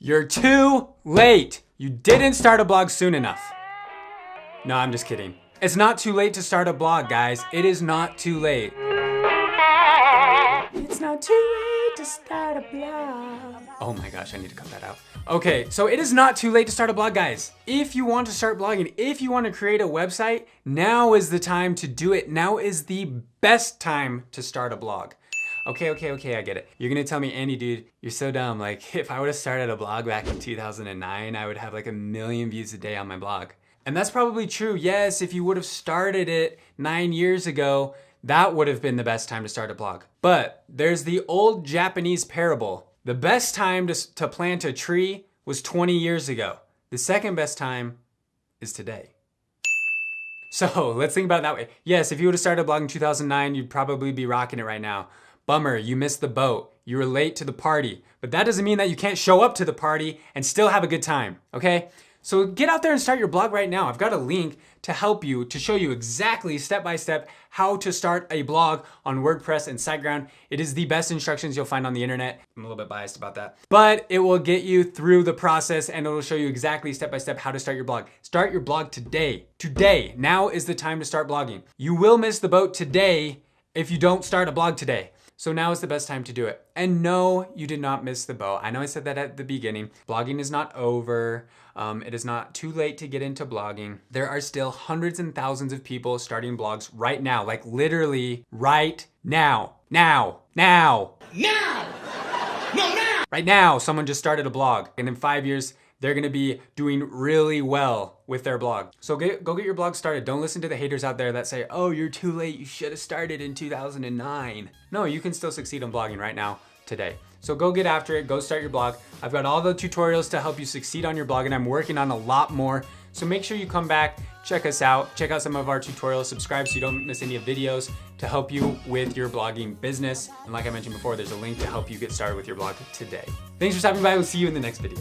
You're too late. You didn't start a blog soon enough. No, I'm just kidding. It's not too late to start a blog, guys. It is not too late. It's not too late to start a blog. Oh my gosh, I need to cut that out. Okay, so it is not too late to start a blog, guys. If you want to start blogging, if you want to create a website, now is the time to do it. Now is the best time to start a blog. Okay, I get it. You're gonna tell me, Andy, dude, you're so dumb. Like, if I would have started a blog back in 2009, I would have like 1 million views a day on my blog. And that's probably true. Yes, if you would have started it 9 years ago, that would have been the best time to start a blog. But there's the old Japanese parable. The best time to plant a tree was 20 years ago. The second best time is today. So let's think about it that way. Yes, if you would have started a blog in 2009, you'd probably be rocking it right now. Bummer, you missed the boat. You were late to the party. But that doesn't mean that you can't show up to the party and still have a good time, okay? So get out there and start your blog right now. I've got a link to help you, to show you exactly step-by-step how to start a blog on WordPress and SiteGround. It is the best instructions you'll find on the internet. I'm a little bit biased about that. But it will get you through the process and it will show you exactly step-by-step how to start your blog. Start your blog today. Today. Now is the time to start blogging. You will miss the boat today if you don't start a blog today. So now is the best time to do it. And no, you did not miss the boat. I know I said that at the beginning. Blogging is not over. It is not too late to get into blogging. There are still hundreds and thousands of people starting blogs right now, like literally right now. Now. Right now, someone just started a blog. And in 5 years, they're gonna be doing really well with their blog. So go get your blog started. Don't listen to the haters out there that say, oh, you're too late. You should have started in 2009. No, you can still succeed on blogging right now, today. So go get after it, go start your blog. I've got all the tutorials to help you succeed on your blog and I'm working on a lot more. So make sure you come back, check us out, check out some of our tutorials, subscribe so you don't miss any videos to help you with your blogging business. And like I mentioned before, there's a link to help you get started with your blog today. Thanks for stopping by. We'll see you in the next video.